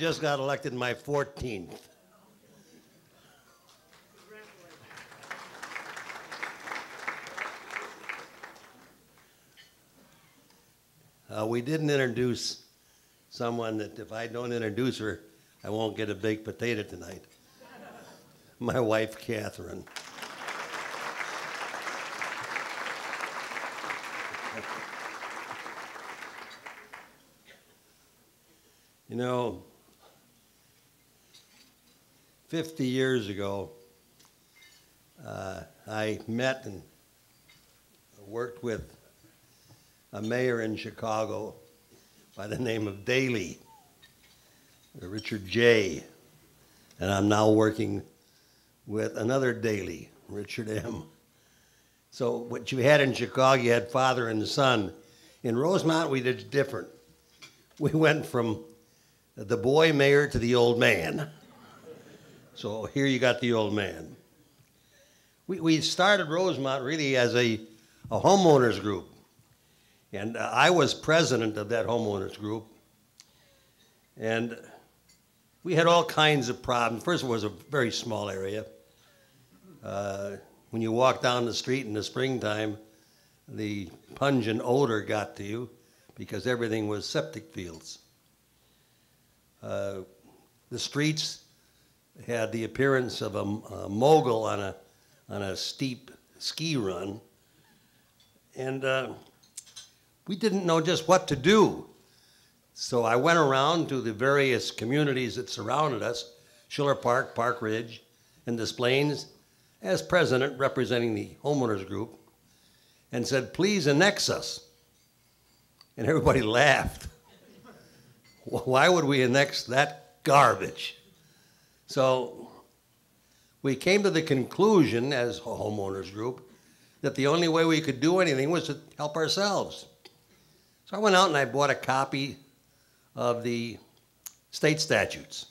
just got elected my 14th. We didn't introduce someone that if I don't introduce her, I won't get a baked potato tonight. My wife, Catherine. You know, 50 years ago, I met and worked with a mayor in Chicago by the name of Daley, Richard J. And I'm now working with another Daley, Richard M. So what you had in Chicago, you had father and son. In Rosemont, we did different. We went from the boy mayor to the old man. So here you got the old man. We started Rosemont really as a homeowners group. And I was president of that homeowners group. And we had all kinds of problems. First, it was a very small area. When you walk down the street in the springtime, the pungent odor got to you because everything was septic fields. The streets had the appearance of a mogul on a steep ski run. And we didn't know just what to do. So I went around to the various communities that surrounded us, Schiller Park, Park Ridge, and Des Plaines, as president representing the homeowners group, and said, please annex us. And everybody laughed. Why would we annex that garbage? So we came to the conclusion as a homeowners group that the only way we could do anything was to help ourselves. So I went out and I bought a copy of the state statutes.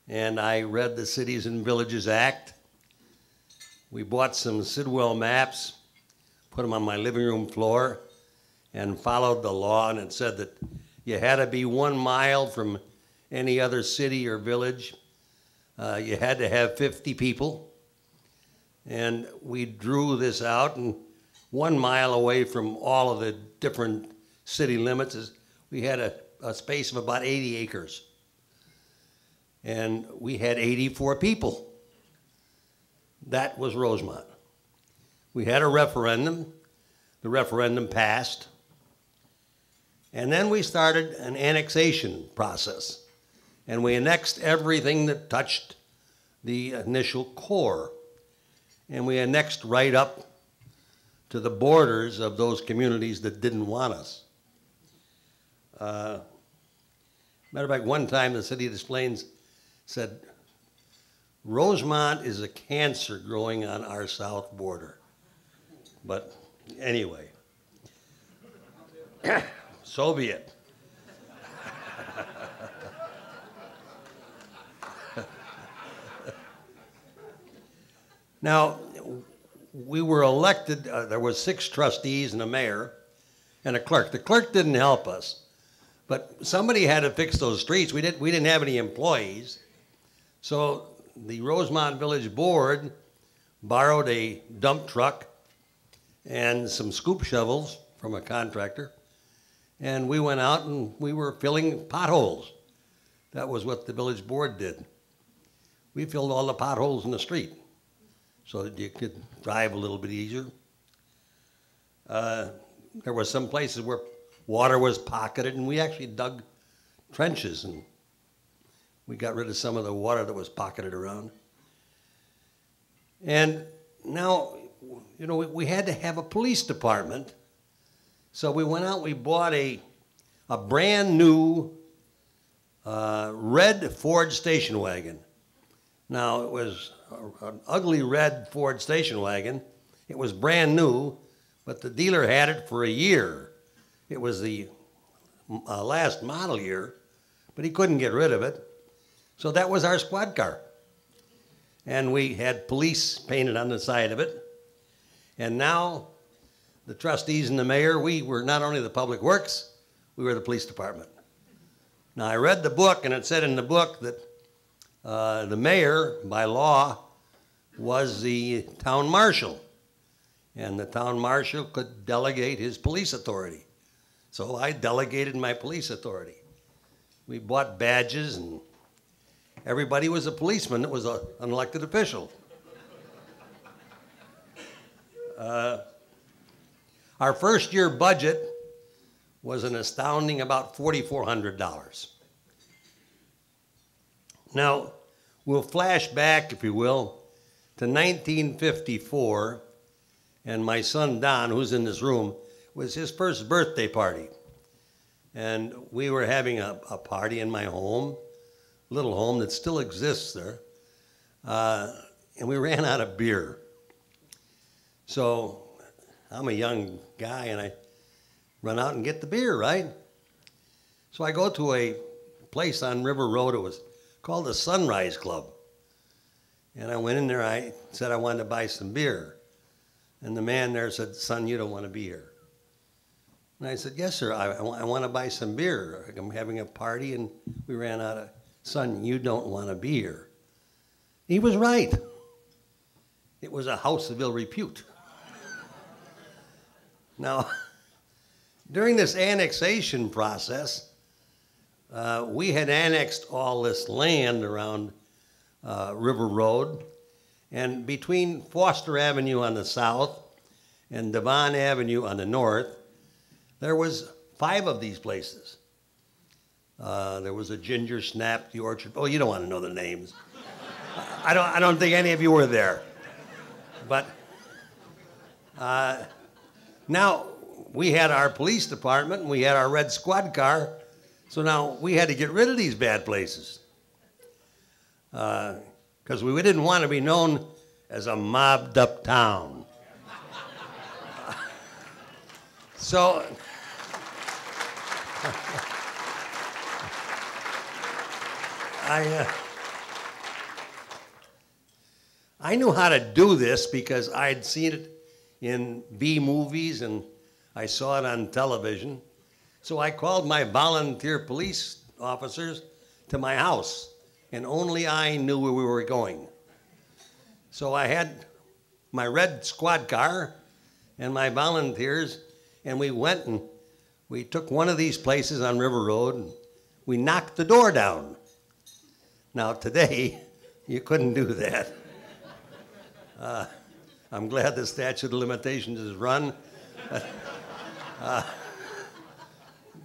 And I read the Cities and Villages Act. We bought some Sidwell maps, put them on my living room floor, and followed the law. And it said that you had to be 1 mile from any other city or village. You had to have 50 people. And we drew this out, and 1 mile away from all of the different city limits, we had a space of about 80 acres. And we had 84 people. That was Rosemont. We had a referendum. The referendum passed. And then we started an annexation process. And we annexed everything that touched the initial core. And we annexed right up to the borders of those communities that didn't want us. Matter of fact, one time the city of Des Plaines said, Rosemont is a cancer growing on our south border. But anyway, so be it. Now, we were elected, there were 6 trustees and a mayor and a clerk. The clerk didn't help us, but somebody had to fix those streets. We didn't have any employees. So the Rosemont Village Board borrowed a dump truck and some scoop shovels from a contractor, and we went out and we were filling potholes. That was what the village board did. We filled all the potholes in the street so that you could drive a little bit easier. There were some places where water was pocketed, and we actually dug trenches, and we got rid of some of the water that was pocketed around. And now, you know, we had to have a police department, so we went out, we bought a brand new red Ford station wagon. Now, it was an ugly red Ford station wagon. It was brand new, but the dealer had it for a year. It was the last model year, but he couldn't get rid of it. So that was our squad car. And we had police painted on the side of it. And now the trustees and the mayor, we were not only the public works, we were the police department. Now, I read the book, and it said in the book that the mayor, by law, was the town marshal. And the town marshal could delegate his police authority. So I delegated my police authority. We bought badges, and everybody was a policeman that was an elected official. Our first year budget was an astounding about $4,400. Now, we'll flash back, if you will, to 1954, and my son Don, who's in this room, was his first birthday party. And we were having a party in my home, little home that still exists there, and we ran out of beer. So I'm a young guy, and I run out and get the beer, right? So I go to a place on River Road. It was called the Sunrise Club. And I went in there. I said I wanted to buy some beer. And the man there said, "Son, you don't want to be here." And I said, "Yes, sir, I want to buy some beer. I'm having a party, and we ran out of..." "Son, you don't want to be here." He was right. It was a house of ill repute. Now, during this annexation process, we had annexed all this land around River Road, and between Foster Avenue on the south and Devon Avenue on the north, there was 5 of these places. There was a Ginger Snap, the Orchard. Oh, you don't want to know the names. I don't think any of you were there. But now we had our police department, and we had our red squad car, so now we had to get rid of these bad places. Because we didn't want to be known as a mobbed up town. So I knew how to do this because I'd seen it in B movies and I saw it on television. So I called my volunteer police officers to my house, and only I knew where we were going. So I had my red squad car and my volunteers, and we went and we took one of these places on River Road, and we knocked the door down. Now today, you couldn't do that. I'm glad the statute of limitations is run.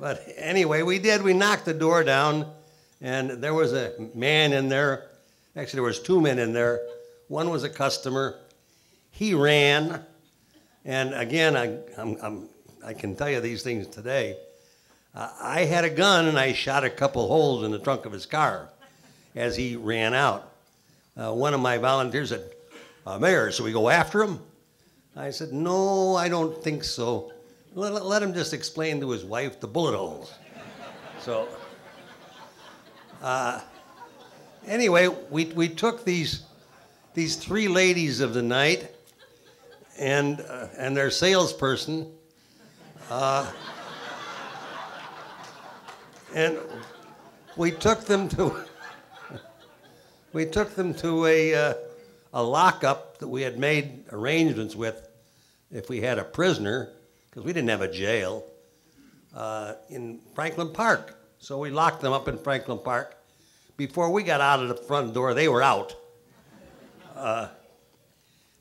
But anyway, we did. We knocked the door down, and there was a man in there. Actually, there was 2 men in there. One was a customer. He ran, and again, I can tell you these things today. I had a gun, and I shot a couple holes in the trunk of his car as he ran out. One of my volunteers said, "Mayor, should we go after him?" I said, "No, I don't think so. Let him just explain to his wife the bullet holes." So anyway, we took these 3 ladies of the night and their salesperson, and we took them to a lockup that we had made arrangements with if we had a prisoner, because we didn't have a jail, in Franklin Park. So we locked them up in Franklin Park. Before we got out of the front door, they were out. Now,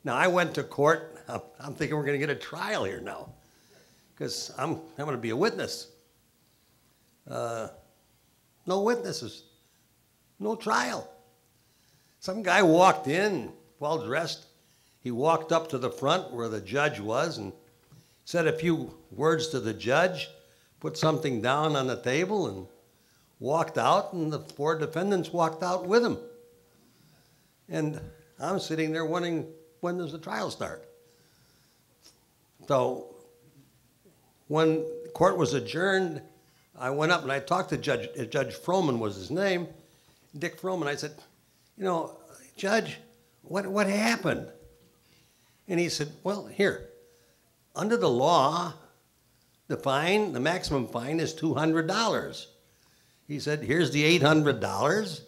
I went to court. I'm thinking we're going to get a trial here now, because I'm going to be a witness. No witnesses, no trial. Some guy walked in, well dressed. He walked up to the front where the judge was and said a few words to the judge, put something down on the table, and walked out, and the 4 defendants walked out with him. And I'm sitting there wondering, when does the trial start? So when the court was adjourned, I went up and I talked to Judge Froman was his name, Dick Froman. I said, "You know, Judge, what happened?" And he said, "Well, here, under the law, the maximum fine is $200. He said, here's the $800.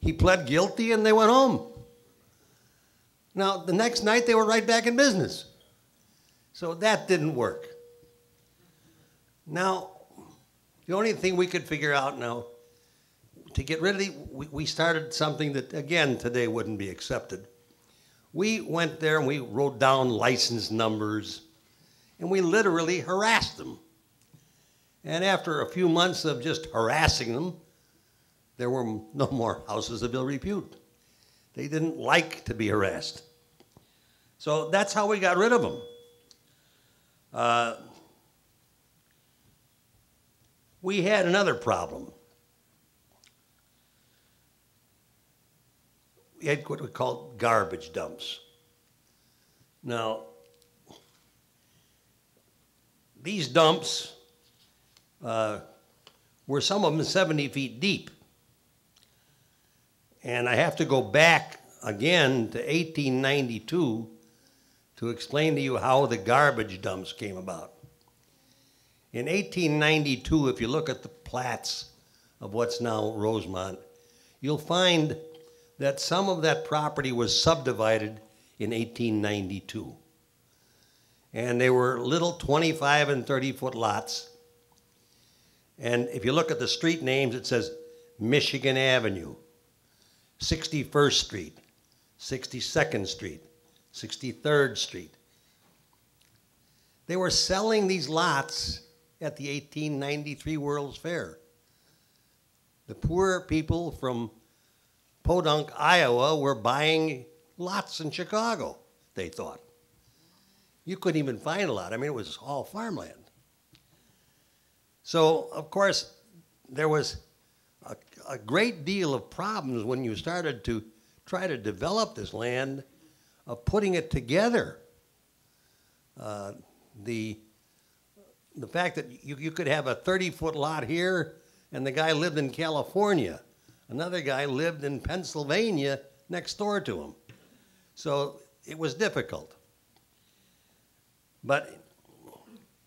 He pled guilty and they went home. Now, the next night they were right back in business. So that didn't work. Now, the only thing we could figure out now, to get rid of we started something that, again, today wouldn't be accepted. We went there and we wrote down license numbers, and we literally harassed them. And after a few months of just harassing them, there were no more houses of ill repute. They didn't like to be harassed. So that's how we got rid of them. We had another problem. We had what we called garbage dumps. Now, these dumps were some of them 70 feet deep. And I have to go back again to 1892 to explain to you how the garbage dumps came about. In 1892, if you look at the plats of what's now Rosemont, you'll find that some of that property was subdivided in 1892. And they were little 25 and 30-foot lots. And if you look at the street names, it says Michigan Avenue, 61st Street, 62nd Street, 63rd Street. They were selling these lots at the 1893 World's Fair. The poor people from Podunk, Iowa were buying lots in Chicago, they thought. You couldn't even find a lot. I mean, it was all farmland. So, of course, there was a great deal of problems when you started to try to develop this land, of putting it together. The fact that you could have a 30-foot lot here, and the guy lived in California. Another guy lived in Pennsylvania next door to him. So it was difficult. But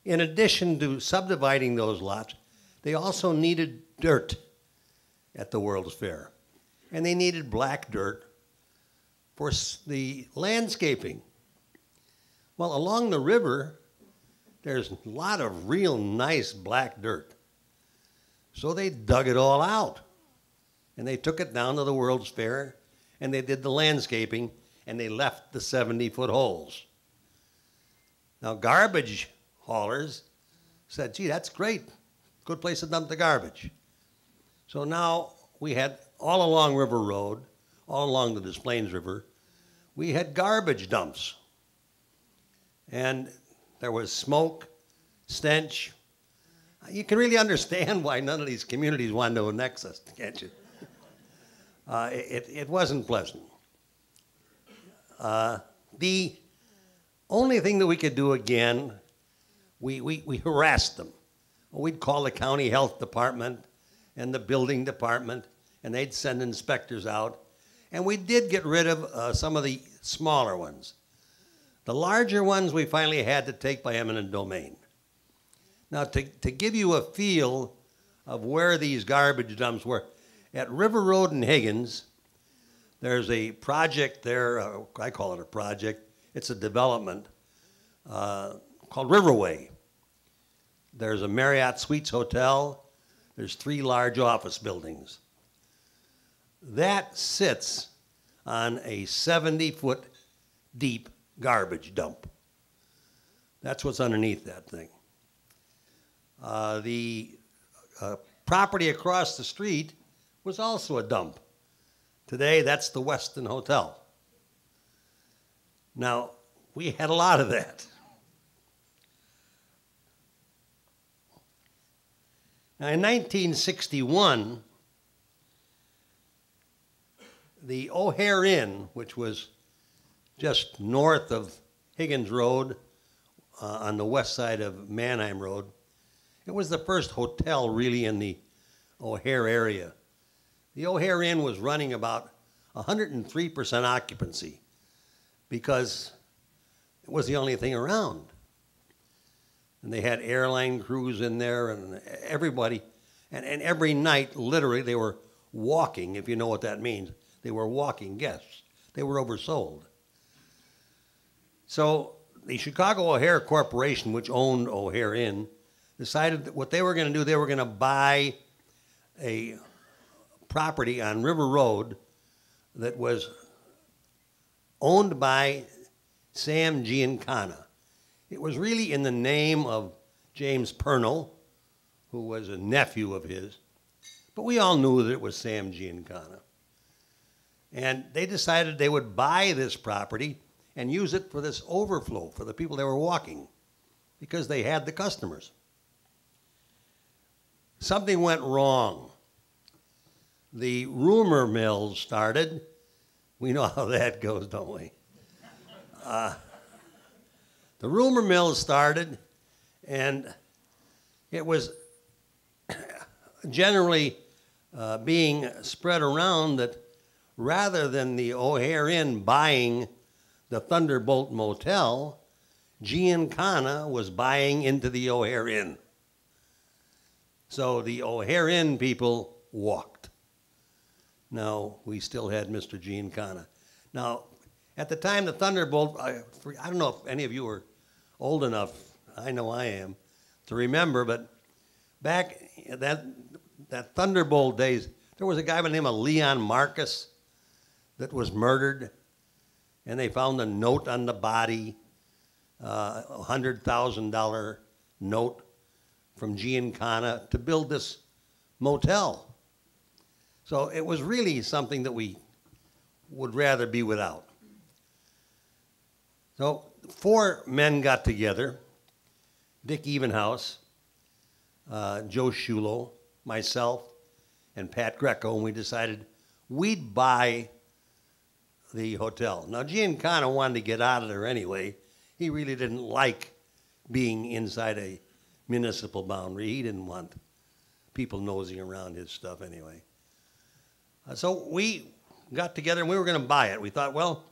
in addition to subdividing those lots, they also needed dirt at the World's Fair. And they needed black dirt for the landscaping. Well, along the river, there's a lot of real nice black dirt. So they dug it all out. And they took it down to the World's Fair, and they did the landscaping, and they left the 70-foot holes. Now, garbage haulers said, gee, that's great. Good place to dump the garbage. So now we had, all along River Road, all along the Des Plaines River, we had garbage dumps. And there was smoke, stench. You can really understand why none of these communities wanted to annex us, can't you? It wasn't pleasant. The only thing that we could do again, we harassed them. We'd call the county health department and the building department, and they'd send inspectors out. And we did get rid of some of the smaller ones. The larger ones we finally had to take by eminent domain. Now, to give you a feel of where these garbage dumps were, at River Road in Higgins, there's a project there, I call it a project, it's a development called Riverway. There's a Marriott Suites Hotel, there's 3 large office buildings. That sits on a 70-foot deep garbage dump. That's what's underneath that thing. The property across the street was also a dump. Today, that's the Westin Hotel. Now, we had a lot of that. Now, in 1961, the O'Hare Inn, which was just north of Higgins Road on the west side of Mannheim Road, it was the first hotel really in the O'Hare area. The O'Hare Inn was running about 103% occupancy because it was the only thing around. And they had airline crews in there and everybody. And every night, literally, they were walking, if you know what that means. They were walking guests. They were oversold. So the Chicago O'Hare Corporation, which owned O'Hare Inn, decided that what they were going to do, they were going to buy a property on River Road that was owned by Sam Giancana. It was really in the name of James Purnell, who was a nephew of his, but we all knew that it was Sam Giancana. And they decided they would buy this property and use it for this overflow for the people that were walking, because they had the customers. Something went wrong. The rumor mill started. We know how that goes, don't we? The rumor mill started, and it was generally being spread around that rather than the O'Hare Inn buying the Thunderbolt Motel, Giancana was buying into the O'Hare Inn. So the O'Hare Inn people walked. Now, we still had Mr. Giancana. Now, at the time, the Thunderbolt, I don't know if any of you are old enough, I know I am, to remember, but back in that Thunderbolt days, there was a guy by the name of Leon Marcus that was murdered, and they found a note on the body, a $100,000 note from Giancana to build this motel. So it was really something that we would rather be without. So 4 men got together, Dick Evenhouse, Joe Shulo, myself, and Pat Greco, and we decided we'd buy the hotel. Now, Giancana wanted to get out of there anyway. He really didn't like being inside a municipal boundary. He didn't want people nosing around his stuff anyway. So we got together and we were going to buy it. We thought, well,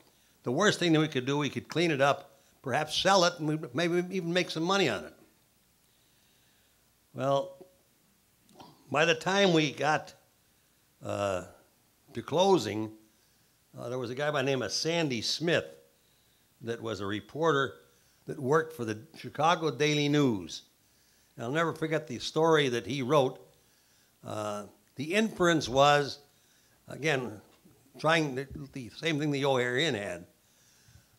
the worst thing that we could do, we could clean it up, perhaps sell it, and we'd maybe even make some money on it. Well, by the time we got to closing, there was a guy by the name of Sandy Smith that was a reporter that worked for the Chicago Daily News. And I'll never forget the story that he wrote. The inference was, again, trying the same thing the O'Hare Inn had,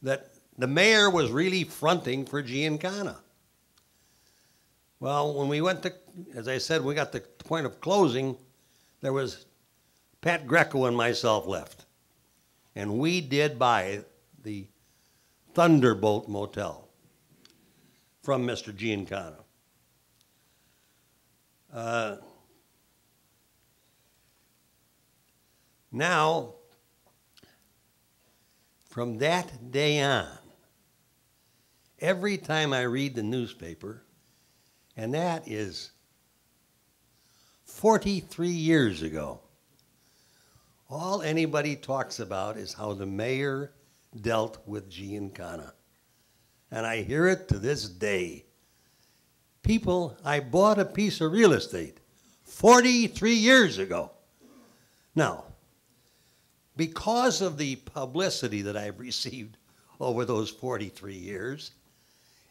that the mayor was really fronting for Giancana. Well, when we went to, as I said, we got to the point of closing, there was Pat Greco and myself left. And we did buy the Thunderbolt Motel from Mr. Giancana. Now, from that day on, every time I read the newspaper, and that is 43 years ago, all anybody talks about is how the mayor dealt with Giancana. And I hear it to this day. People, I bought a piece of real estate 43 years ago. Now, because of the publicity that I've received over those 43 years,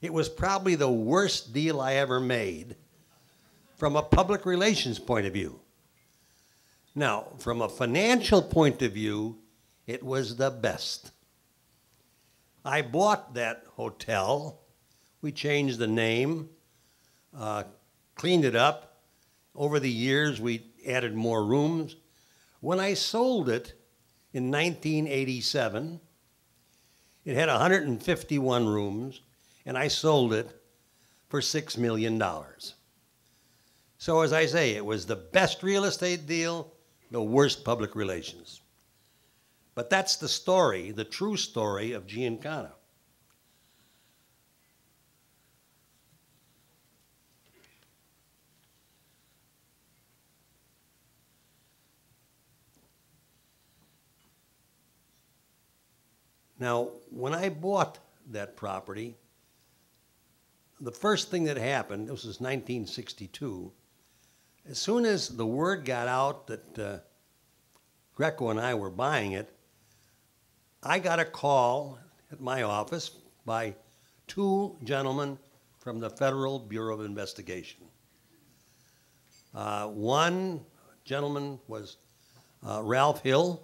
it was probably the worst deal I ever made from a public relations point of view. Now, from a financial point of view, it was the best. I bought that hotel. We changed the name, cleaned it up. Over the years, we added more rooms. When I sold it in 1987, it had 151 rooms, and I sold it for $6 million. So as I say, it was the best real estate deal, the worst public relations. But that's the story, the true story of Giancana. Now, when I bought that property, the first thing that happened, this was 1962, As soon as the word got out that Greco and I were buying it, I got a call at my office by two gentlemen from the Federal Bureau of Investigation. One gentleman was Ralph Hill,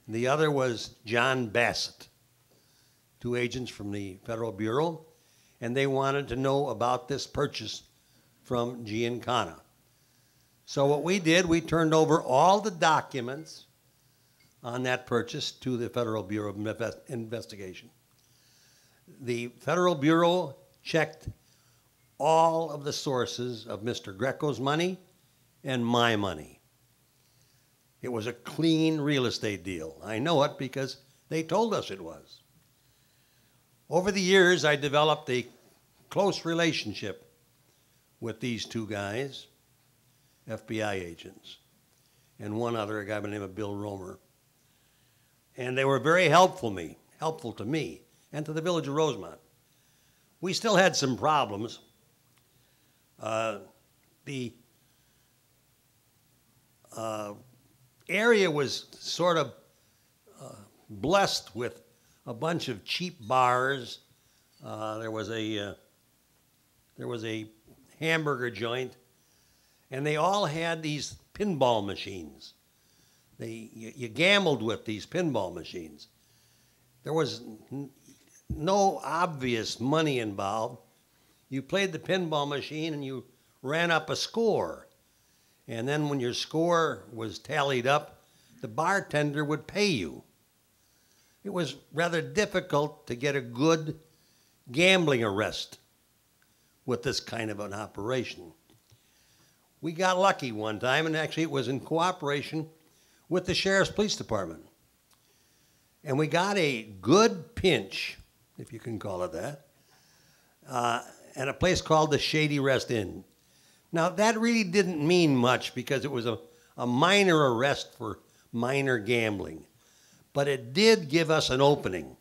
and the other was John Bassett, two agents from the Federal Bureau, and they wanted to know about this purchase from Giancana. So what we did, we turned over all the documents on that purchase to the Federal Bureau of Investigation. The Federal Bureau checked all of the sources of Mr. Greco's money and my money. It was a clean real estate deal. I know it because they told us it was. Over the years, I developed a close relationship with these two guys, FBI agents, and one other, a guy by the name of Bill Romer. And they were very helpful to me and to the village of Rosemont. We still had some problems. The area was sort of blessed with a bunch of cheap bars. There was a hamburger joint, and they all had these pinball machines. You gambled with these pinball machines. There was no obvious money involved. You played the pinball machine and you ran up a score. And then when your score was tallied up, the bartender would pay you. It was rather difficult to get a good gambling arrest with this kind of an operation. We got lucky one time, and actually it was in cooperation with the Sheriff's Police Department. And we got a good pinch, if you can call it that, at a place called the Shady Rest Inn. Now, that really didn't mean much because it was a minor arrest for minor gambling. But it did give us an opening.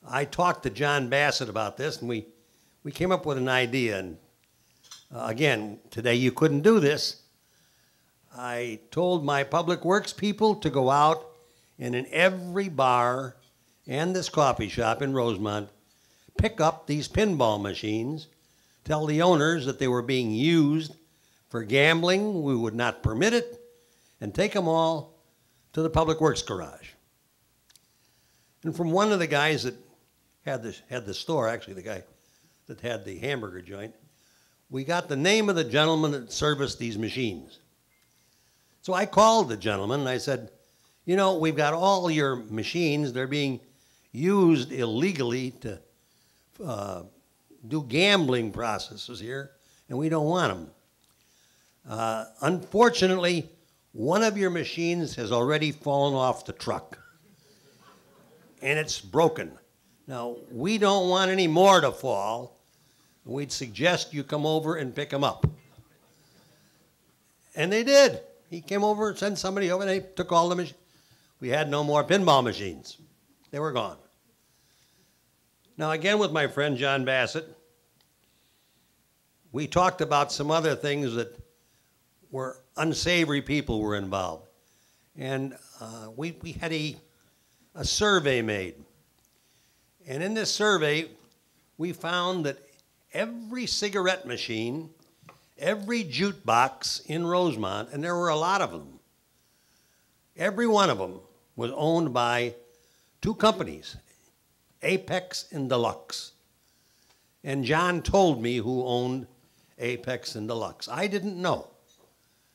I talked to John Bassett about this, and we came up with an idea. And again, today you couldn't do this. I told my public works people to go out and in every bar and this coffee shop in Rosemont, pick up these pinball machines, tell the owners that they were being used for gambling, we would not permit it, and take them all to the public works garage. And from one of the guys that had the store, actually the guy that had the hamburger joint, we got the name of the gentleman that serviced these machines. So I called the gentleman and I said, you know, we've got all your machines. They're being used illegally to do gambling processes here, and we don't want them. Unfortunately, one of your machines has already fallen off the truck, and it's broken. Now, we don't want any more to fall. We'd suggest you come over and pick them up. And they did. He came over, sent somebody over, and they took all the machines. We had no more pinball machines. They were gone. Now, again, with my friend John Bassett, we talked about some other things that were unsavory people were involved. And we had a survey made. And in this survey, we found that every cigarette machine, every jukebox in Rosemont, and there were a lot of them, every one of them was owned by two companies, Apex and Deluxe. And John told me who owned Apex and Deluxe. I didn't know.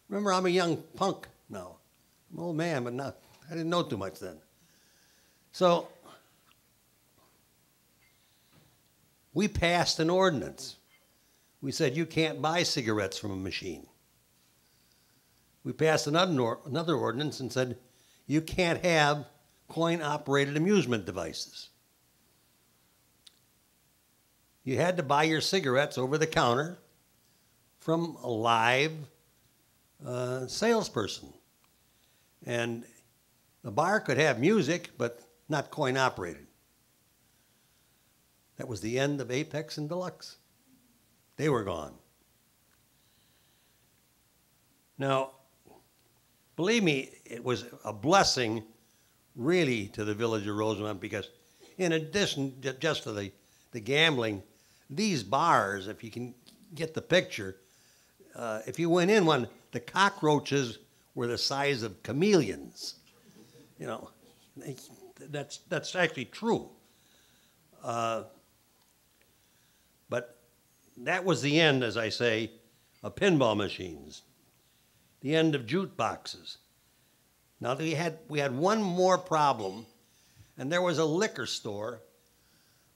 Remember, I'm a young punk now. I'm an old man, but I didn't know too much then. So we passed an ordinance. We said you can't buy cigarettes from a machine. We passed another ordinance and said you can't have coin-operated amusement devices. You had to buy your cigarettes over the counter from a live salesperson. And the bar could have music, but not coin-operated. That was the end of Apex and Deluxe. They were gone. Now, believe me, it was a blessing really to the village of Rosemont because in addition just to the gambling, these bars, if you can get the picture, if you went in one, the cockroaches were the size of chameleons. You know, that's actually true. But that was the end, as I say, of pinball machines, the end of jute boxes. Now we had one more problem, and there was a liquor store.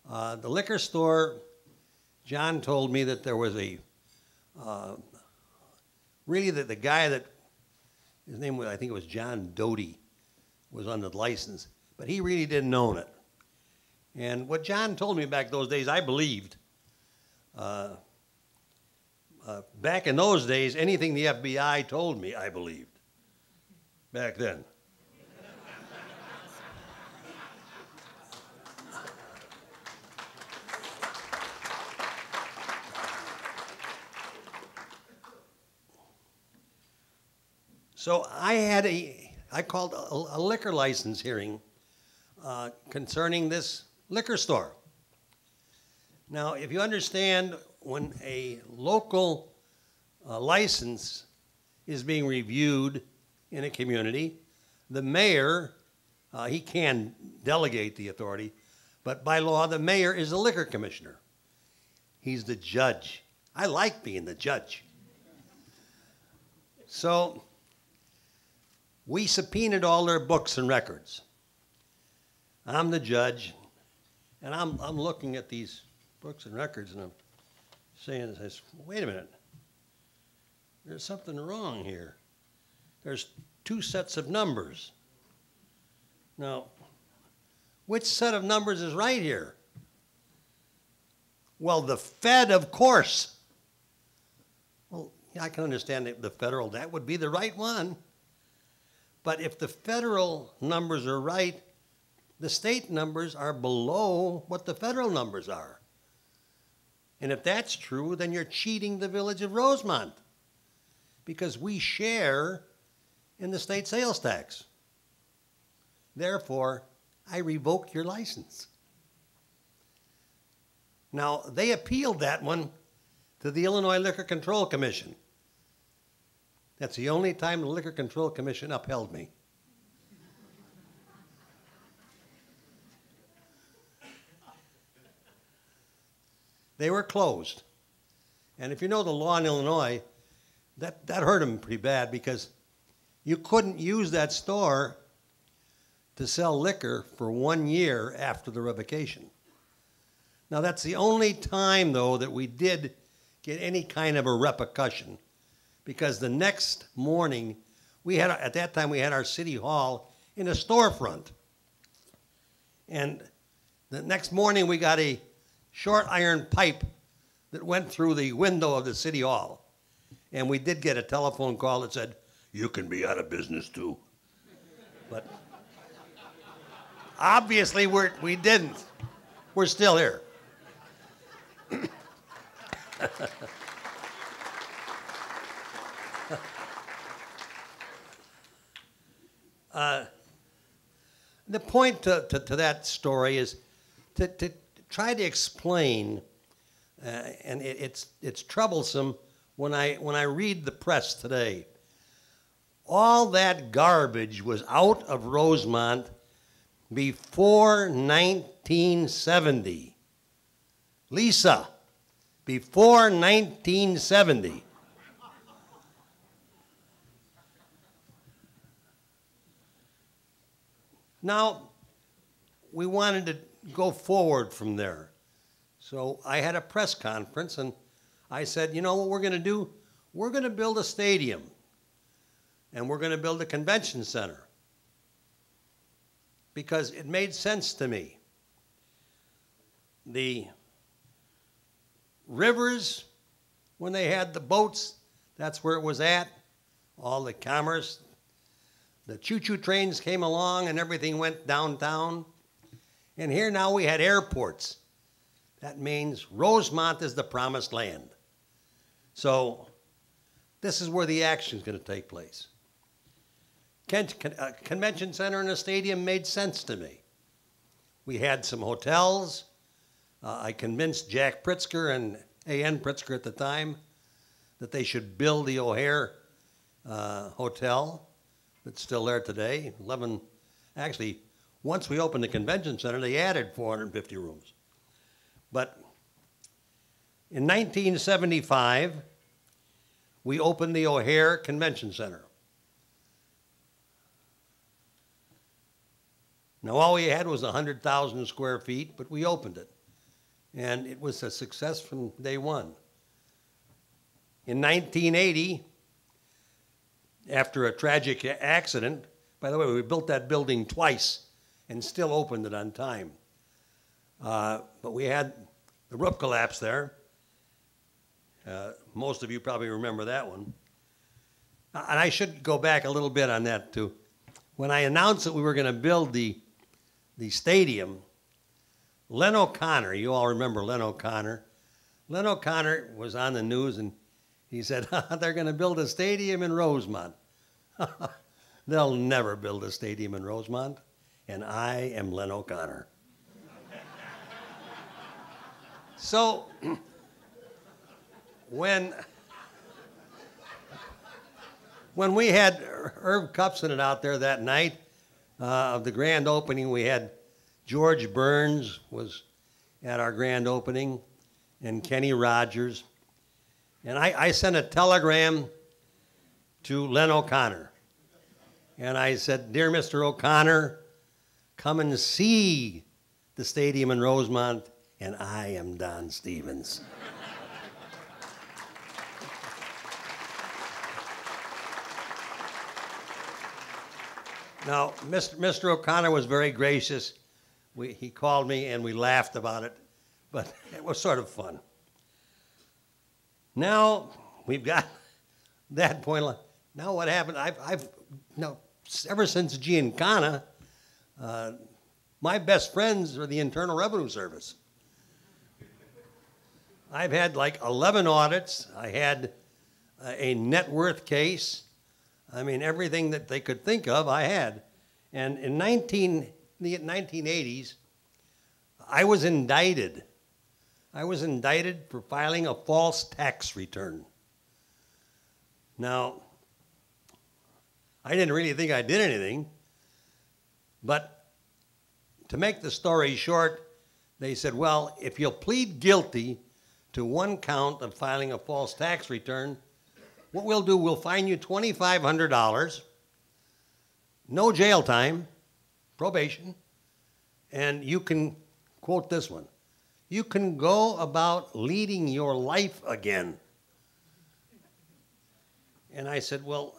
The liquor store, John told me that there was a really the guy that his name was, I think it was John Doty, was on the license, but he really didn't own it. And what John told me back those days, I believed. Back in those days, anything the FBI told me, I believed. Back then. So I called a liquor license hearing concerning this liquor store. Now, if you understand, when a local license is being reviewed in a community, the mayor, he can delegate the authority, but by law, the mayor is the liquor commissioner. He's the judge. I like being the judge. So we subpoenaed all their books and records. I'm the judge, and I'm looking at these books and records, and I'm saying, wait a minute, there's something wrong here. There's two sets of numbers. Now, which set of numbers is right here? Well, the Fed, of course. Well, I can understand the federal, that would be the right one. But if the federal numbers are right, the state numbers are below what the federal numbers are. And if that's true, then you're cheating the village of Rosemont because we share in the state sales tax. Therefore, I revoke your license. Now, they appealed that one to the Illinois Liquor Control Commission. That's the only time the Liquor Control Commission upheld me. They were closed. And if you know the law in Illinois, that hurt them pretty bad because you couldn't use that store to sell liquor for 1 year after the revocation. Now, that's the only time, though, that we did get any kind of a repercussion because the next morning, at that time, we had our city hall in a storefront. And the next morning, we got a short iron pipe that went through the window of the city hall. And we did get a telephone call that said, you can be out of business too. But obviously we didn't. We're still here. The point to that story is to try to explain, and it's troublesome when I read the press today. All that garbage was out of Rosemont before 1970. Lisa, before 1970. Now, we wanted to go forward from there. So I had a press conference, and I said, you know what we're going to do? We're going to build a stadium, and we're going to build a convention center, because it made sense to me. The rivers, when they had the boats, that's where it was at, all the commerce. The choo-choo trains came along and everything went downtown. And here now we had airports. That means Rosemont is the promised land. So this is where the action is going to take place. Convention center and a stadium made sense to me. We had some hotels. I convinced Jack Pritzker and A.N. Pritzker at the time that they should build the O'Hare Hotel that's still there today. Actually, once we opened the convention center, they added 450 rooms. But in 1975, we opened the O'Hare Convention Center. Now, all we had was 100,000 square feet, but we opened it. And it was a success from day one. In 1980, after a tragic accident, by the way, we built that building twice and still opened it on time. But we had the roof collapse there. Most of you probably remember that one. And I should go back a little bit on that too. When I announced that we were going to build the stadium, Len O'Connor, you all remember Len O'Connor. Len O'Connor was on the news and he said, they're going to build a stadium in Rosemont. They'll never build a stadium in Rosemont, and I am Len O'Connor. So, when we had Herb Cupson out there that night of the grand opening, we had George Burns was at our grand opening, and Kenny Rogers. And I sent a telegram to Len O'Connor. And I said, "Dear Mr. O'Connor, come and see the stadium in Rosemont, and I am Don Stevens." Now, Mr. O'Connor was very gracious. He called me and we laughed about it, but it was sort of fun. Now we've got that point. Now what happened? Ever since Giancana, my best friends are the Internal Revenue Service. I've had like 11 audits. I had a net worth case. I mean, everything that they could think of, I had. And in the 1980s, I was indicted. I was indicted for filing a false tax return. Now, I didn't really think I did anything, but to make the story short, they said, well, if you'll plead guilty to one count of filing a false tax return, what we'll do, we'll fine you $2,500, no jail time, probation, and you can, quote this one, you can go about leading your life again. And I said, well,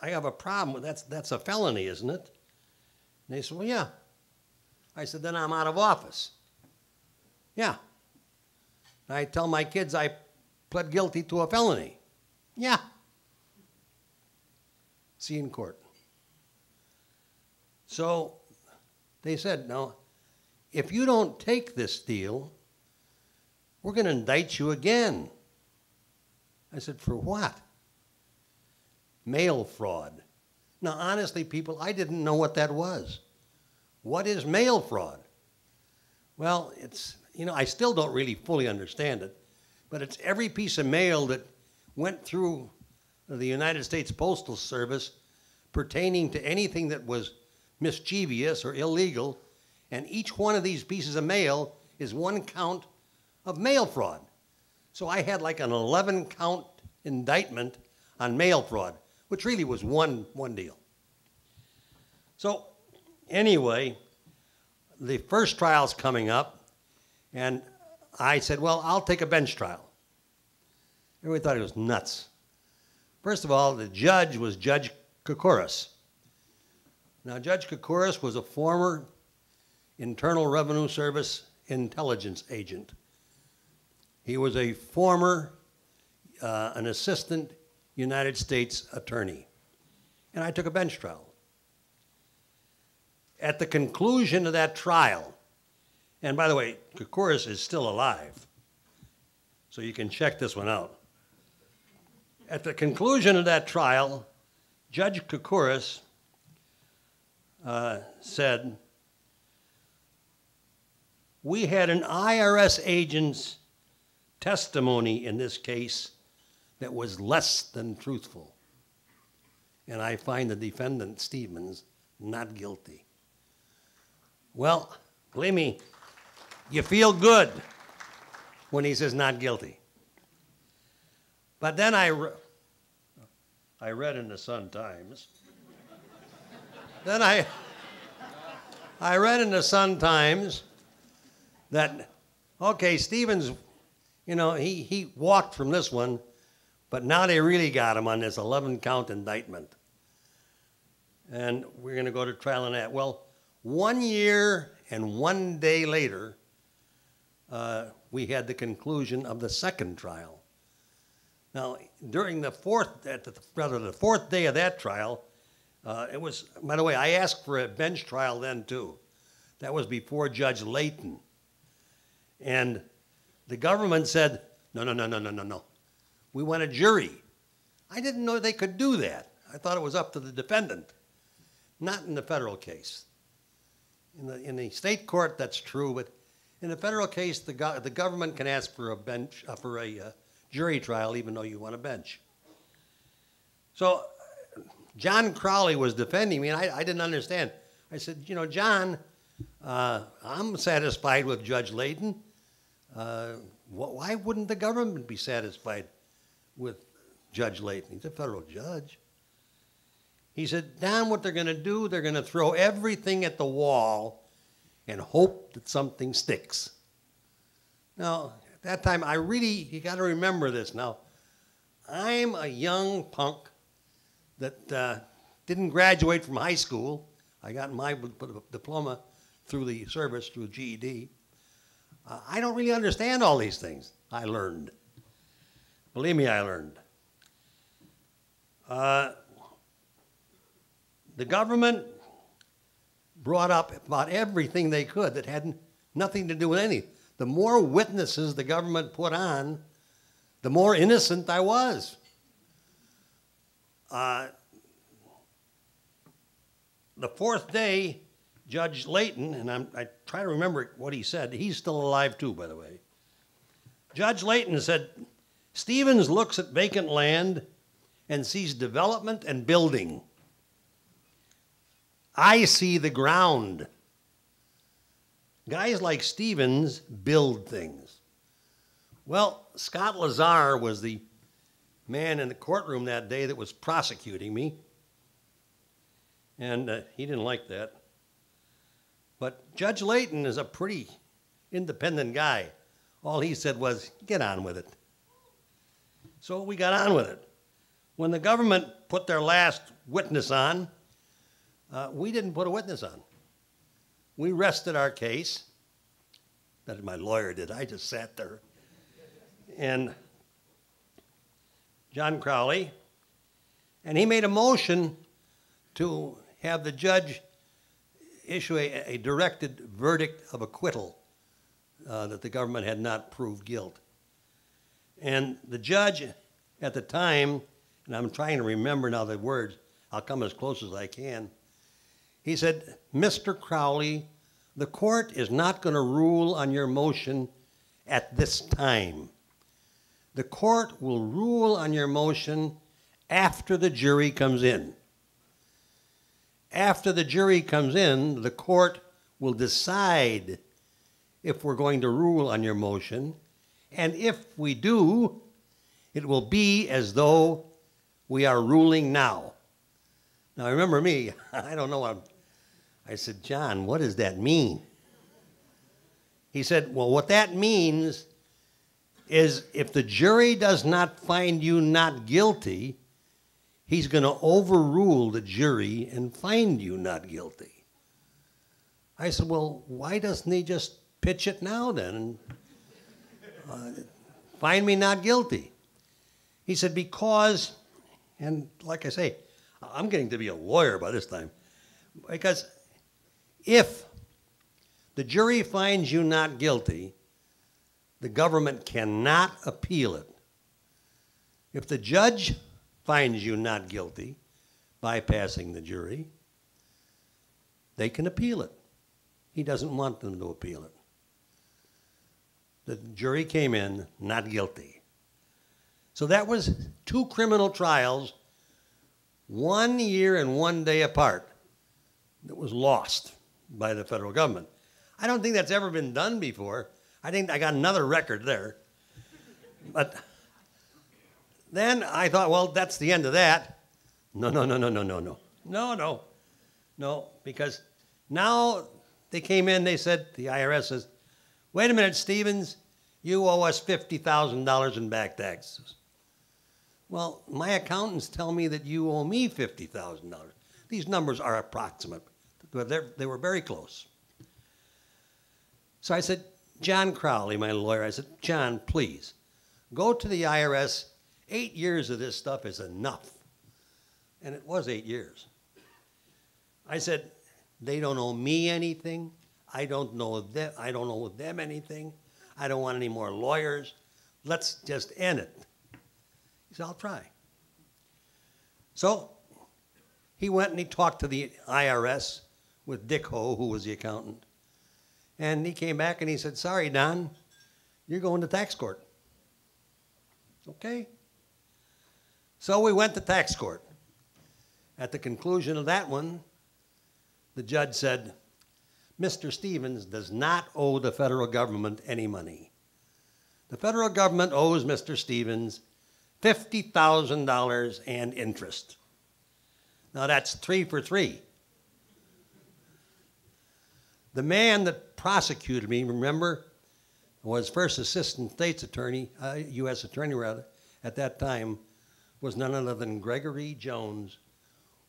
I have a problem with that. That's a felony, isn't it? And they said, well, yeah. I said, then I'm out of office. Yeah. And I tell my kids I pled guilty to a felony. Yeah. See you in court. So they said, no, if you don't take this deal, we're going to indict you again. I said, for what? Mail fraud. Now, honestly, people, I didn't know what that was. What is mail fraud? Well, it's, I still don't really fully understand it, but it's every piece of mail that went through the United States Postal Service pertaining to anything that was mischievous or illegal, and each one of these pieces of mail is one count of mail fraud. So I had like an 11-count indictment on mail fraud, which really was one deal. So anyway, the first trial's coming up, and I said, well, I'll take a bench trial. Everybody thought he was nuts. First of all, the judge was Judge Koukouras. Now, Judge Koukouras was a former Internal Revenue Service intelligence agent. He was a former, an assistant United States attorney. And I took a bench trial. At the conclusion of that trial, and by the way, Koukouras is still alive, so you can check this one out. At the conclusion of that trial, Judge Koukouris said, "We had an IRS agent's testimony in this case that was less than truthful. And I find the defendant, Stevens, not guilty." Well, believe me, you feel good when he says not guilty. But then I read in the Sun-Times. Then I read in the Sun-Times that, okay, Stevens, you know, he walked from this one, but now they really got him on this 11-count indictment. And we're going to go to trial on that. Well, 1 year and 1 day later, we had the conclusion of the second trial. Now, during the fourth day of that trial, it was, by the way, I asked for a bench trial then too. That was before Judge Layton. And the government said, no. We want a jury. I didn't know they could do that. I thought it was up to the defendant, not in the federal case. In the state court, that's true, but in the federal case, the government can ask for a jury trial, even though you want a bench. So John Crowley was defending me, and I didn't understand. I said, you know, John, I'm satisfied with Judge Layton. Why wouldn't the government be satisfied with Judge Layton? He's a federal judge. He said, Don, what they're going to do, they're going to throw everything at the wall and hope that something sticks. Now, at that time, you got to remember this now. I'm a young punk that didn't graduate from high school. I got my diploma through the service, through GED. I don't really understand all these things. I learned. Believe me, I learned. The government brought up about everything they could that had nothing to do with anything. The more witnesses the government put on, the more innocent I was. The fourth day, Judge Layton, and I try to remember what he said. He's still alive too, by the way. Judge Layton said, Stevens looks at vacant land and sees development and building. I see the ground. Guys like Stevens build things. Well, Scott Lazar was the man in the courtroom that day that was prosecuting me. And he didn't like that. But Judge Layton is a pretty independent guy. All he said was, get on with it. So we got on with it. When the government put their last witness on, we didn't put a witness on. We rested our case. That my lawyer did. I just sat there. And John Crowley, and he made a motion to have the judge issue a directed verdict of acquittal that the government had not proved guilt. And the judge at the time, and I'm trying to remember now the words, I'll come as close as I can. He said, Mr. Crowley, the court is not going to rule on your motion at this time. The court will rule on your motion after the jury comes in. After the jury comes in, the court will decide if we're going to rule on your motion, and if we do, it will be as though we are ruling now. Now, remember me, I don't know. I said, John, what does that mean? He said, well, what that means is if the jury does not find you not guilty, he's going to overrule the jury and find you not guilty. I said, well, why doesn't he just pitch it now then and find me not guilty? He said, because, and like I say, I'm getting to be a lawyer by this time, because if the jury finds you not guilty, the government cannot appeal it. If the judge finds you not guilty, bypassing the jury, they can appeal it. He doesn't want them to appeal it. The jury came in not guilty. So that was 2 criminal trials, 1 year and 1 day apart, that was lost by the federal government. I don't think that's ever been done before. I think I got another record there. But then I thought, well, that's the end of that. No, no, no, no, no, no, no. No, no. No, because now they came in, they said, the IRS says, wait a minute, Stevens, you owe us $50,000 in back taxes. Well, my accountants tell me that you owe me $50,000. These numbers are approximate, but they were very close. So I said, John Crowley, my lawyer, I said, John, please, go to the IRS. 8 years of this stuff is enough. And it was 8 years. I said, they don't owe me anything. I don't owe them anything. I don't want any more lawyers. Let's just end it. He said, I'll try. So he went and he talked to the IRS with Dick Ho, who was the accountant. And he came back and he said, sorry, Don, you're going to tax court. Okay. So we went to tax court. At the conclusion of that one, the judge said, Mr. Stevens does not owe the federal government any money. The federal government owes Mr. Stevens $50,000 and interest. Now that's 3 for 3. The man that prosecuted me, remember, was first assistant state's attorney, U.S. attorney rather, at that time, was none other than Gregory Jones,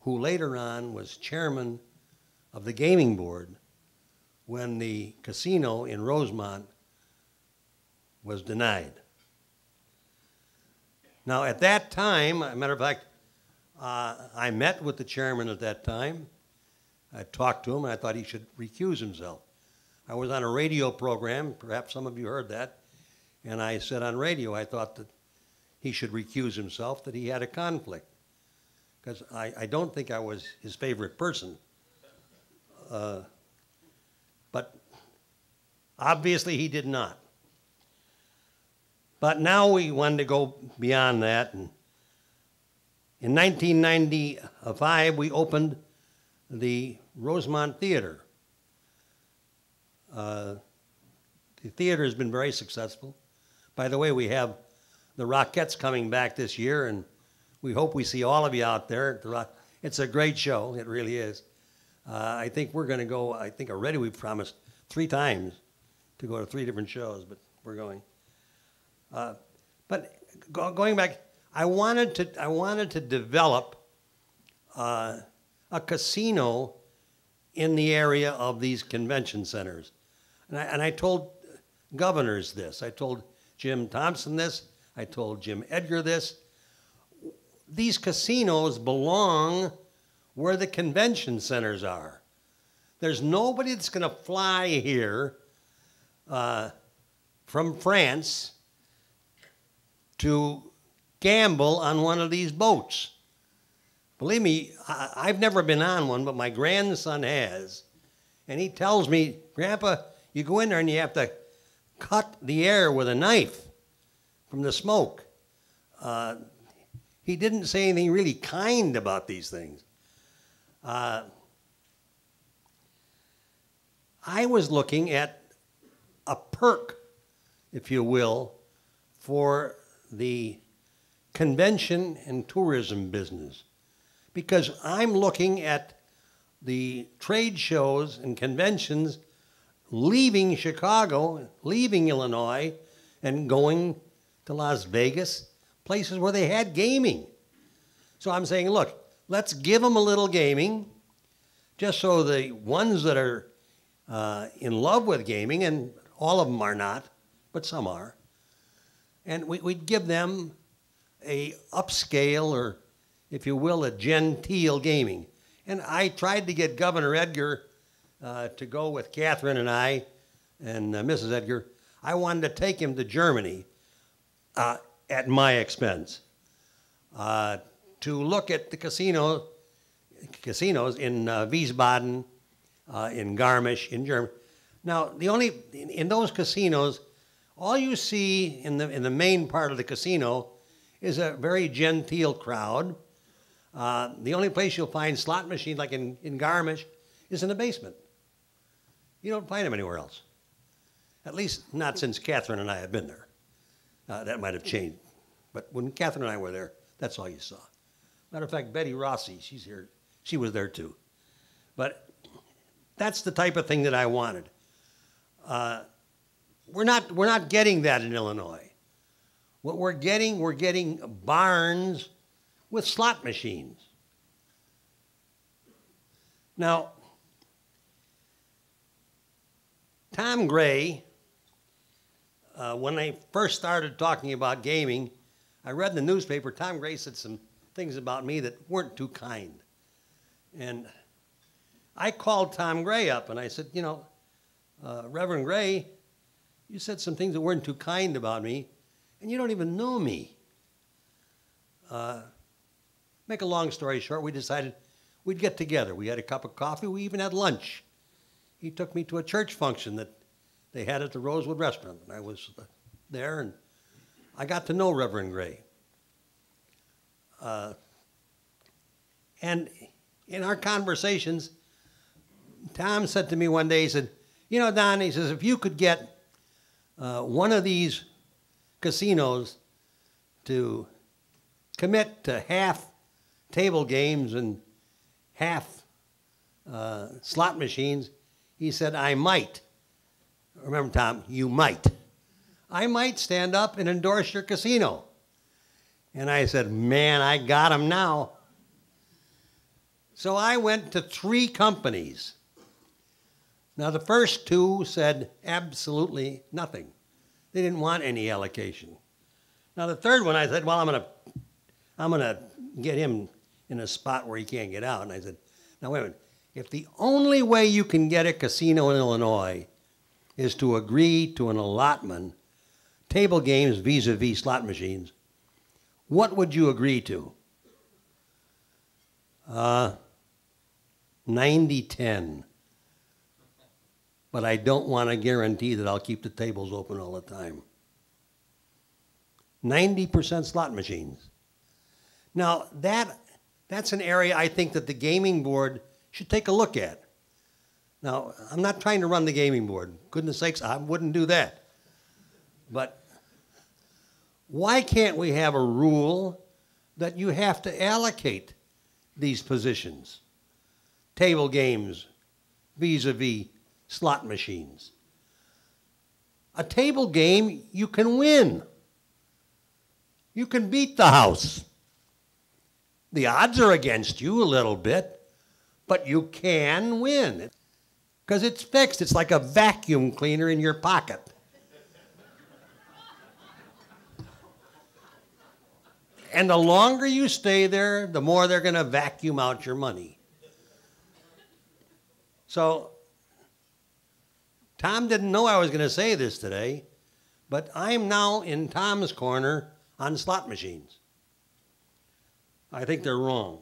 who later on was chairman of the gaming board when the casino in Rosemont was denied. Now at that time, as a matter of fact, I met with the chairman at that time. I talked to him and I thought he should recuse himself. I was on a radio program, perhaps some of you heard that, and I said on radio I thought that he should recuse himself, that he had a conflict. Because I don't think I was his favorite person. But obviously he did not. But now we wanted to go beyond that. And in 1995, we opened the Rosemont Theater. The theater has been very successful. By the way, we have the Rockettes coming back this year, and we hope we see all of you out there. It's a great show. It really is. I think we're going to go, I think already we've promised 3 times to go to 3 different shows, but we're going. But going back, I wanted to develop a casino in the area of these convention centers. And I told governors this. I told Jim Thompson this. I told Jim Edgar this. These casinos belong where the convention centers are. There's nobody that's going to fly here from France to gamble on one of these boats. Believe me, I've never been on one, but my grandson has. And he tells me, Grandpa, you go in there and you have to cut the air with a knife from the smoke. He didn't say anything really kind about these things. I was looking at a perk, if you will, for the convention and tourism business. Because I'm looking at the trade shows and conventions leaving Chicago, leaving Illinois, and going to Las Vegas, places where they had gaming. So I'm saying, look, let's give them a little gaming, just so the ones that are in love with gaming, and all of them are not, but some are, and we'd give them a upscale, or if you will, a genteel gaming. And I tried to get Governor Edgar to go with Catherine and I, and Mrs. Edgar. I wanted to take him to Germany at my expense. to look at the casinos in Wiesbaden, in Garmisch, in Germany. Now, in those casinos, all you see in the main part of the casino is a very genteel crowd. The only place you'll find slot machines, like in Garmisch, is in the basement. You don't find them anywhere else. At least not since Catherine and I have been there. That might have changed. But when Catherine and I were there, that's all you saw. Matter of fact, Betty Rossi, she's here. She was there too. But that's the type of thing that I wanted. We're not getting that in Illinois. What we're getting barns with slot machines. Now, Tom Gray, when I first started talking about gaming, I read in the newspaper, Tom Gray said some things about me that weren't too kind. And I called Tom Gray up and I said, you know, Reverend Gray, you said some things that weren't too kind about me, and you don't even know me. Make a long story short, we decided we'd get together. We had a cup of coffee. We even had lunch. He took me to a church function that they had at the Rosewood restaurant. And I was there, and I got to know Reverend Gray. And in our conversations, Tom said to me one day, he said, you know, Don, he says, if you could get one of these casinos to commit to half table games and half slot machines, he said, I might. Remember, Tom, you might. I might stand up and endorse your casino. And I said, man, I got him now. So I went to 3 companies. Now, the first 2 said absolutely nothing. They didn't want any allocation. Now, the third one, I said, well, I'm gonna get him in a spot where he can't get out. And I said, now, wait a minute. If the only way you can get a casino in Illinois is to agree to an allotment, table games vis-a-vis slot machines, what would you agree to? 90-10. But I don't want to guarantee that I'll keep the tables open all the time. 90% slot machines. Now, that's an area I think that the gaming board should take a look at. Now, I'm not trying to run the gaming board. Goodness sakes, I wouldn't do that. But why can't we have a rule that you have to allocate these positions? Table games vis-a-vis slot machines. A table game, you can win. You can beat the house. The odds are against you a little bit, but you can win. Because it's fixed. It's like a vacuum cleaner in your pocket. And the longer you stay there, the more they're going to vacuum out your money. So, Tom didn't know I was going to say this today, but I'm now in Tom's corner on slot machines. I think they're wrong.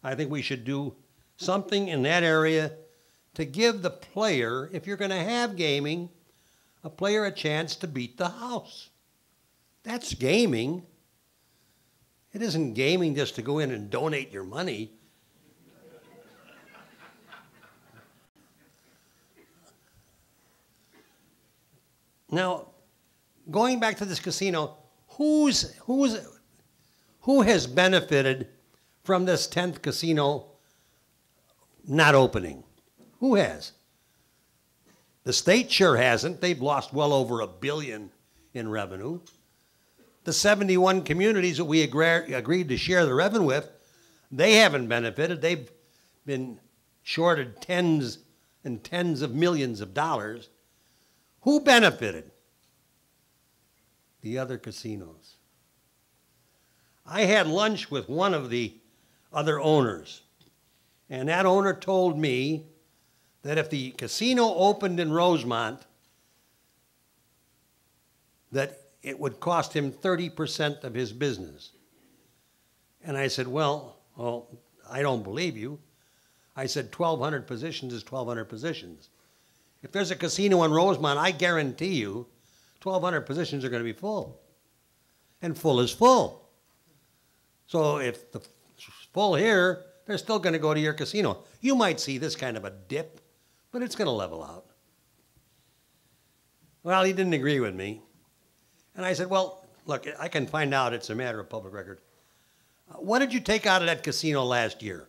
I think we should do something in that area to give the player, if you're going to have gaming, a player a chance to beat the house. That's gaming. It isn't gaming just to go in and donate your money. Now, going back to this casino, who has benefited from this 10th casino not opening? Who has? The state sure hasn't. They've lost well over $1 billion in revenue. The 71 communities that we agreed to share the revenue with, they haven't benefited. They've been shorted tens and tens of millions of dollars. Who benefited? The other casinos. I had lunch with one of the other owners, and that owner told me that if the casino opened in Rosemont, that it would cost him 30% of his business. And I said, well, I don't believe you. I said, 1,200 positions is 1,200 positions. If there's a casino in Rosemont, I guarantee you 1,200 positions are going to be full. And full is full. So if the full here, they're still going to go to your casino. You might see this kind of a dip, but it's going to level out. Well, he didn't agree with me. And I said, well, look, I can find out. It's a matter of public record. What did you take out of that casino last year?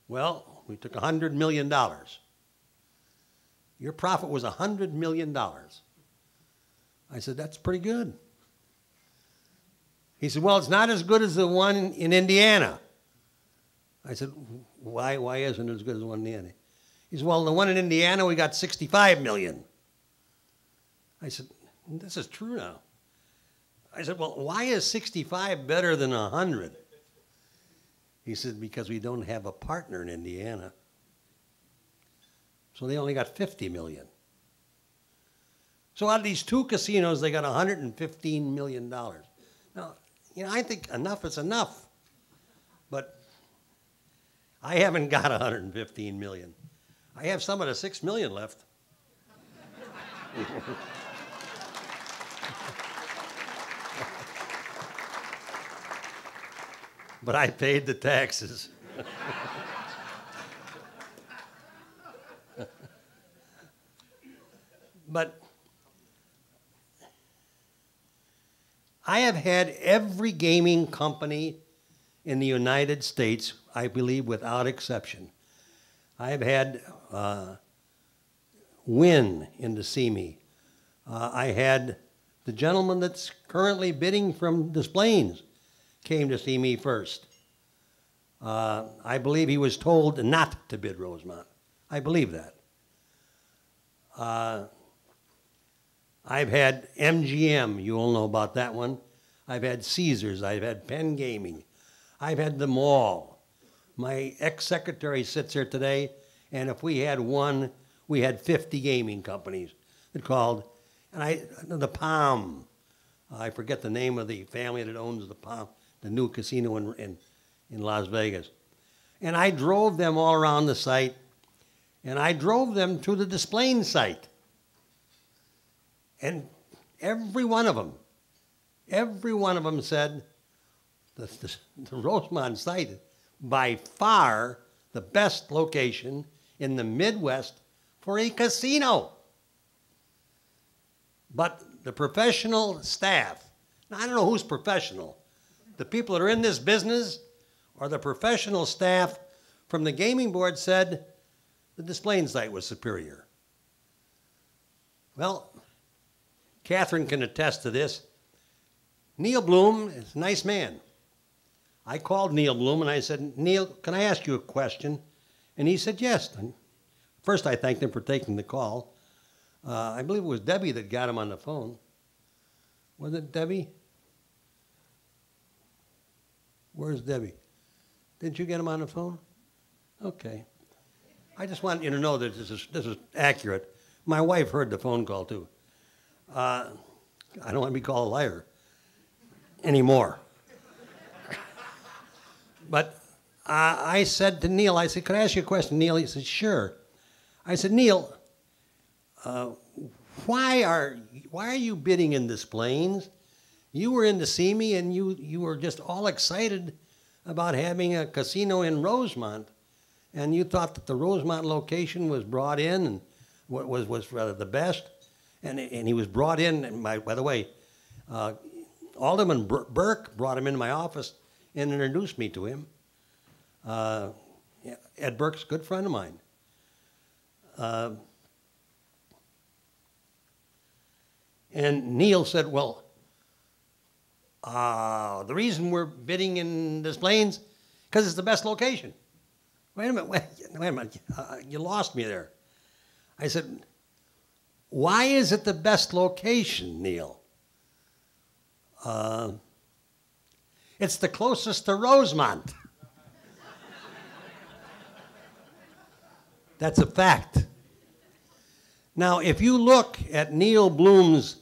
Well, we took $100 million. Your profit was $100 million. I said, that's pretty good. He said, well, it's not as good as the one in Indiana. I said, why isn't it as good as the one in Indiana? He said, well, the one in Indiana, we got $65 million. I said, this is true now. I said, well, why is 65 better than 100? He said, because we don't have a partner in Indiana. So they only got 50 million. So out of these two casinos, they got $115 million. Now, you know, I think enough is enough. But I haven't got 115 million. I have some of the 6 million left. But I paid the taxes. But I have had every gaming company in the United States, I believe without exception. I have had Wynn in to see me. I had the gentleman that's currently bidding from Des Plaines came to see me first. I believe he was told not to bid Rosemont. I believe that. I've had MGM, you all know about that one. I've had Caesars, I've had Penn Gaming. I've had them all. My ex-secretary sits here today, and if we had one, we had 50 gaming companies that called. And the Palm, I forget the name of the family that owns the Palm, the new casino in Las Vegas. And I drove them all around the site, and I drove them to the Des Plaines site. And every one of them said the Rosemont site is by far the best location in the Midwest for a casino. But the professional staff, now I don't know who's professional, the people that are in this business or the professional staff from the gaming board said the Des Plaines site was superior. Well, Catherine can attest to this. Neil Bloom is a nice man. I called Neil Bloom and I said, Neil, can I ask you a question? And he said, yes. And first, I thanked him for taking the call. I believe it was Debbie that got him on the phone. Was it Debbie? Where's Debbie? Didn't you get him on the phone? Okay. I just want you to know that this is accurate. My wife heard the phone call, too. I don't want to be called a liar anymore. But I said to Neil, I said, could I ask you a question, Neil? He said, sure. I said, Neil, why are you bidding in Des Plaines? You were in to see me, and you were just all excited about having a casino in Rosemont, and you thought that the Rosemont location was brought in and was rather the best. And he was brought in, and by the way, Alderman Burke brought him into my office and introduced me to him. Ed Burke's a good friend of mine. And Neil said, well, the reason we're bidding in Des Plaines, because it's the best location. Wait a minute, you lost me there. I said, why is it the best location, Neil? It's the closest to Rosemont. That's a fact. Now, if you look at Neil Bloom's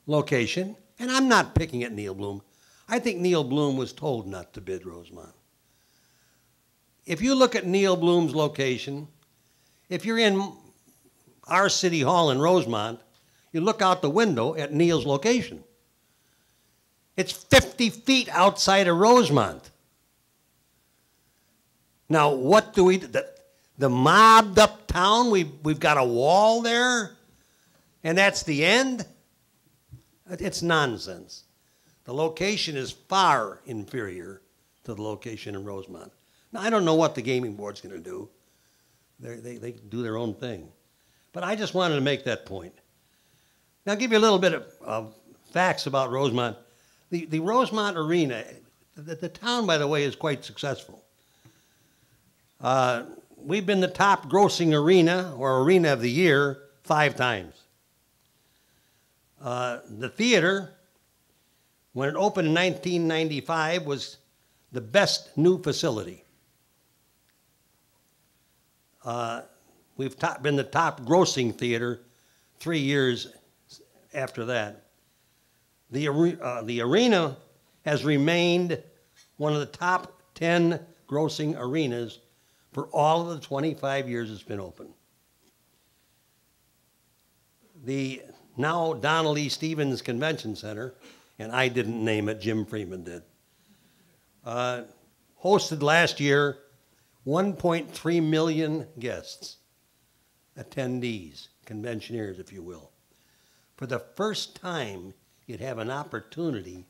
location, and I'm not picking at Neil Bloom, I think Neil Bloom was told not to bid Rosemont. If you look at Neil Bloom's location, if you're in our city hall in Rosemont, you look out the window at Neil's location. It's 50 feet outside of Rosemont. Now, what do we do? The mobbed up town, we've got a wall there, and that's the end? It's nonsense. The location is far inferior to the location in Rosemont. Now, I don't know what the gaming board's going to do. They do their own thing. But I just wanted to make that point. Now, I'll give you a little bit of facts about Rosemont. The Rosemont Arena, the town, by the way, is quite successful. We've been the top grossing arena, or arena of the year, 5 times. The theater, when it opened in 1995, was the best new facility. We've been the top grossing theater 3 years after that. The arena has remained one of the top 10 grossing arenas for all of the 25 years it's been open. The now Donald E. Stevens Convention Center, and I didn't name it, Jim Freeman did, hosted last year 1.3 million guests, attendees, conventioneers, if you will. For the first time, you'd have an opportunity,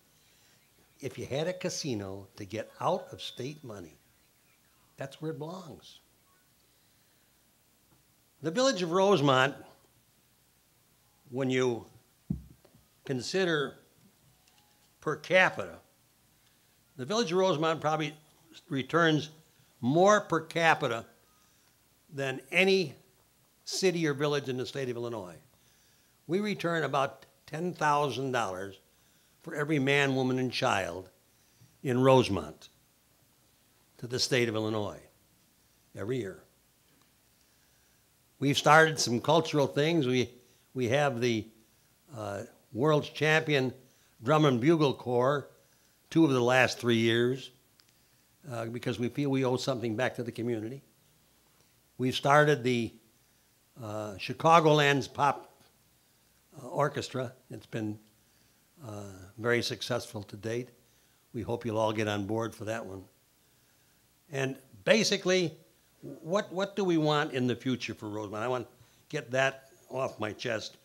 if you had a casino, to get out of state money. That's where it belongs. The village of Rosemont, when you consider per capita, the village of Rosemont probably returns more per capita than any city or village in the state of Illinois. We return about $10,000 for every man, woman, and child in Rosemont to the state of Illinois every year. We've started some cultural things. We have the world's champion drum and bugle corps 2 of the last 3 years because we feel we owe something back to the community. We've started the Chicagoland's Pop Orchestra. It's been very successful to date. We hope you'll all get on board for that one. And basically, what do we want in the future for Rosemont? I want to get that off my chest.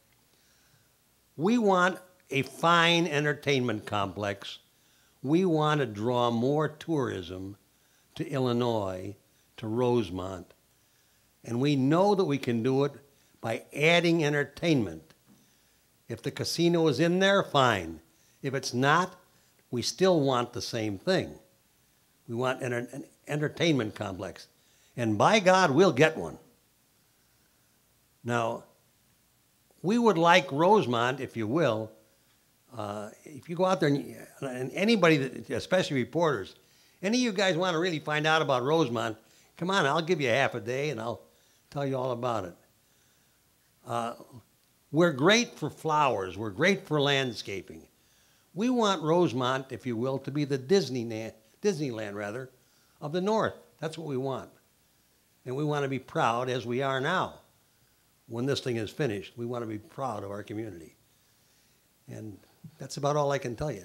We want a fine entertainment complex. We want to draw more tourism to Illinois, to Rosemont. And we know that we can do it by adding entertainment. If the casino is in there, fine. If it's not, we still want the same thing. We want an entertainment complex. And by God, we'll get one. Now, we would like Rosemont, if you will, if you go out there and anybody, especially reporters, any of you guys want to really find out about Rosemont, come on, I'll give you half a day and I'll tell you all about it. We're great for flowers. We're great for landscaping. We want Rosemont, if you will, to be the Disneyland of the North. That's what we want. And we want to be proud, as we are now. When this thing is finished, we want to be proud of our community. And that's about all I can tell you.